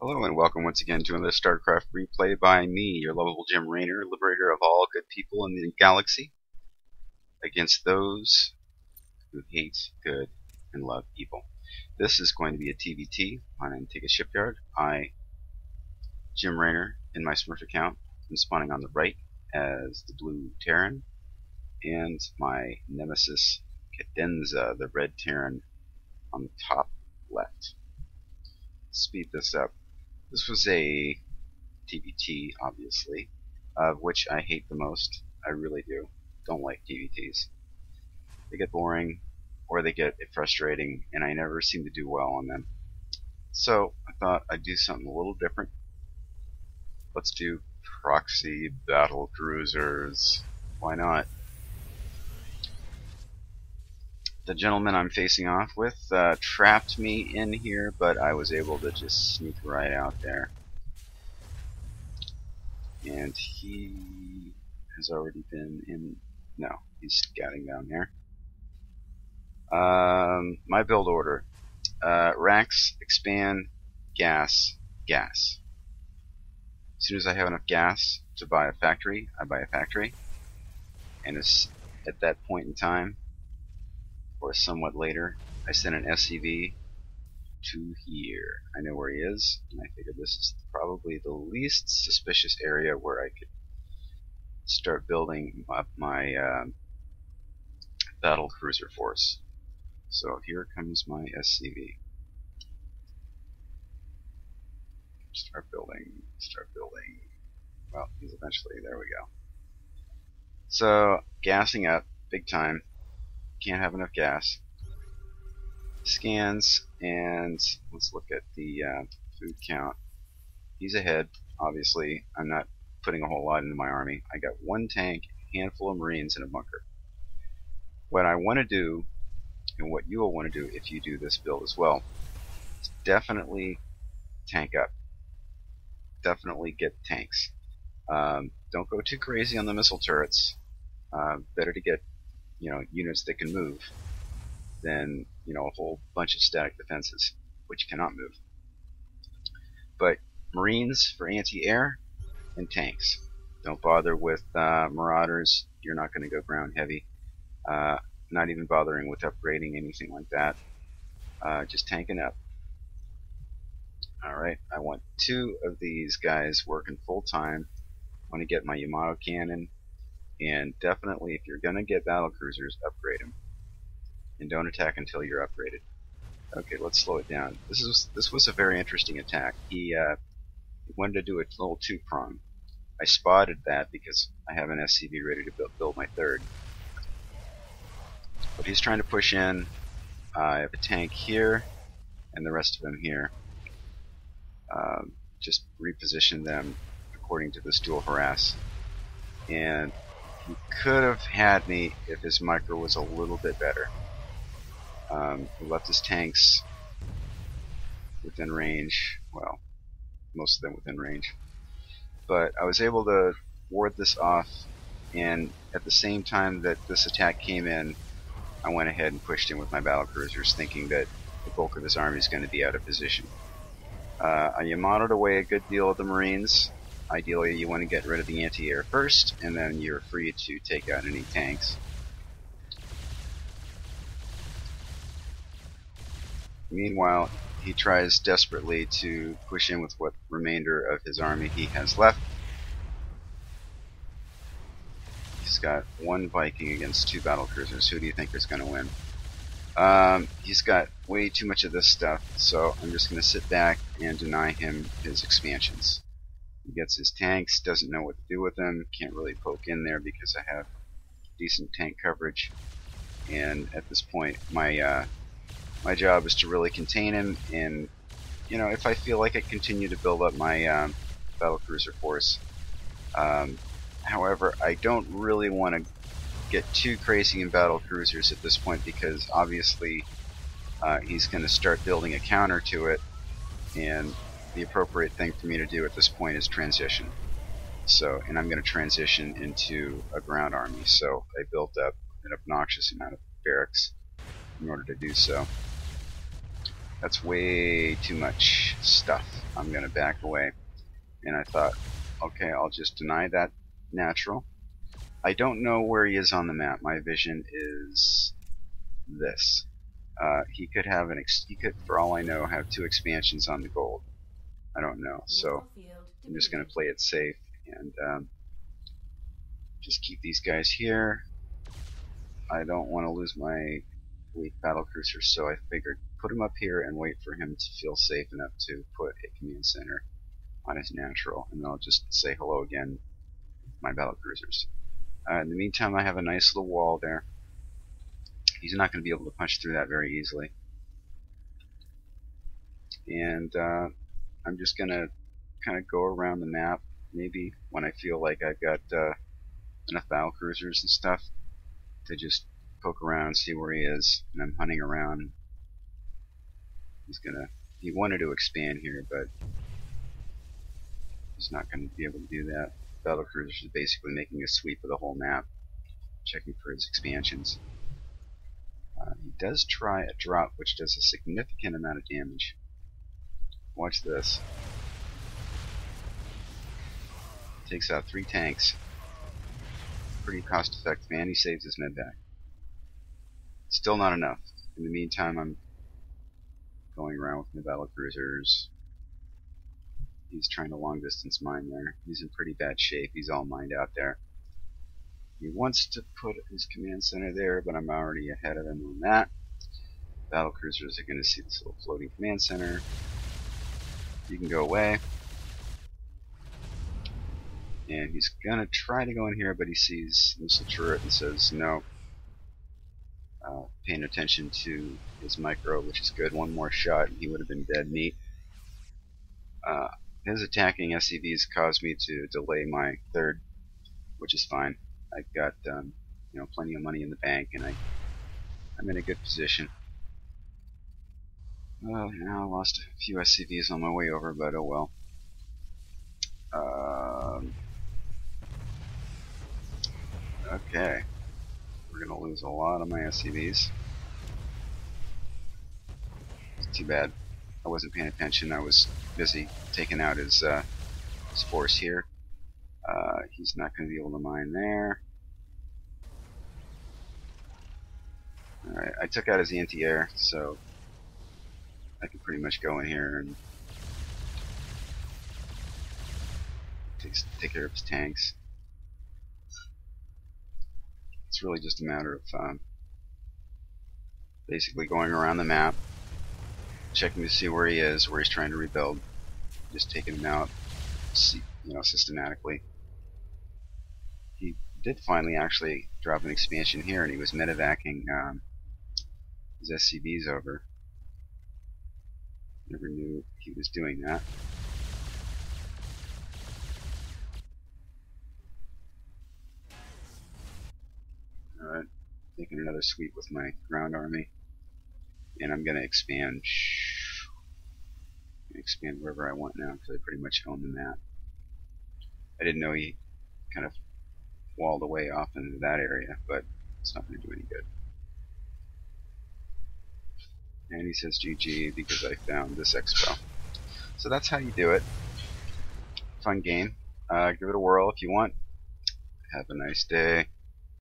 Hello and welcome once again to another StarCraft replay by me, your lovable Jim Raynor, liberator of all good people in the galaxy, against those who hate good and love evil. This is going to be a TvT on Antigua Shipyard. Jim Raynor, in my Smurf account, am spawning on the right as the blue Terran, and my nemesis Cadenza, the red Terran, on the top left. Speed this up. This was a TvT, obviously, of which I hate the most. I really do. Don't like TvTs. They get boring, or they get frustrating, and I never seem to do well on them. So I thought I'd do something a little different. Let's do Proxy battle cruisers. Why not? The gentleman I'm facing off with trapped me in here, but I was able to just sneak right out there. And he has already been in. No, he's scouting down there. My build order: racks, expand, gas, gas. As soon as I have enough gas to buy a factory, I buy a factory. And it's at that point in time, or somewhat later, I send an SCV to here. I know where he is, and I figured this is probably the least suspicious area where I could start building up my battle cruiser force. So here comes my SCV. Start building. Well, he's eventually, there we go. So, gassing up, big time. Can't have enough gas. Scans, and let's look at the food count. He's ahead, obviously. I'm not putting a whole lot into my army. I got one tank, a handful of Marines, and a bunker. What I want to do, and what you will want to do if you do this build as well, is definitely tank up. Definitely get tanks. Don't go too crazy on the missile turrets. Better to get, units that can move than, a whole bunch of static defenses, which cannot move. But Marines for anti-air and tanks. Don't bother with Marauders. You're not going to go ground heavy. Not even bothering with upgrading anything like that. Just tanking up. Alright, I want 2 of these guys working full time. I want to get my Yamato cannon, and definitely if you're going to get battle cruisers, upgrade them. And don't attack until you're upgraded. Okay, let's slow it down. This was a very interesting attack. He wanted to do a little 2-prong. I spotted that because I have an SCV ready to build my 3rd. But he's trying to push in. I have a tank here, and the rest of them here. Just reposition them according to this dual harass. And he could have had me if his micro was a little bit better. He left his tanks within range. Well, most of them within range. But I was able to ward this off, and at the same time that this attack came in, I went ahead and pushed in with my battle cruisers, thinking that the bulk of his army is going to be out of position. I Yamato'd away a good deal of the Marines. Ideally, you want to get rid of the anti-air first, and then you're free to take out any tanks. Meanwhile, he tries desperately to push in with what remainder of his army he has left. He's got 1 Viking against 2 battle cruisers. Who do you think is going to win? He's got way too much of this stuff, so I'm just going to sit back and deny him his expansions. He gets his tanks, doesn't know what to do with them, can't really poke in there because I have decent tank coverage. And at this point, my job is to really contain him, and if I feel like I continue to build up my battle cruiser force. However, I don't really want to get too crazy in battle cruisers at this point, because obviously he's going to start building a counter to it, and the appropriate thing for me to do at this point is transition. And I'm going to transition into a ground army, so I built up an obnoxious amount of barracks in order to do so. That's way too much stuff. I'm gonna back away. And I thought, okay, I'll just deny that natural. I don't know where he is on the map. My vision is this. He could have he could, for all I know, have 2 expansions on the gold. I don't know. So I'm just gonna play it safe and just keep these guys here. I don't want to lose my weak battle cruiser, so I figured put him up here and wait for him to feel safe enough to put a command center on his natural, and then I'll just say hello again with my battle cruisers. In the meantime, I have a nice little wall there. He's not going to be able to punch through that very easily. And I'm just going to kind of go around the map, maybe when I feel like I've got enough battle cruisers and stuff to just poke around and see where he is. And I'm hunting around. He wanted to expand here, but he's not going to be able to do that. Battle cruisers is basically making a sweep of the whole map, checking for his expansions. He does try a drop, which does a significant amount of damage. Watch this. Takes out 3 tanks. Pretty cost effective, and he saves his medvac. Still not enough. In the meantime, I'm going around with my battle cruisers. He's trying to long distance mine there. He's in pretty bad shape. He's all mined out there. He wants to put his command center there, but I'm already ahead of him on that. Battle cruisers are going to see this little floating command center. You can go away. And he's going to try to go in here, but he sees missile turret and says no. Paying attention to his micro, which is good. One more shot and he would have been dead meat. His attacking SCVs caused me to delay my third, which is fine. I've got plenty of money in the bank, and I'm in a good position. Now I lost a few SCVs on my way over, but oh well. Okay, we're gonna lose a lot of my SCVs. It's too bad. I wasn't paying attention. I was busy taking out his force here. He's not going to be able to mine there. Alright, I took out his anti-air, so I can pretty much go in here and take care of his tanks. It's really just a matter of basically going around the map, checking to see where he is, where he's trying to rebuild, just taking him out, systematically. He did finally actually drop an expansion here, and he was medevacing his SCVs over. Never knew he was doing that. Alright, taking another sweep with my ground army, and I'm going to expand wherever I want now, because I pretty much own the map. I didn't know he kind of walled away off into that area, but it's not going to do any good. And he says GG because I found this expo. So that's how you do it. Fun game. Give it a whirl if you want. Have a nice day.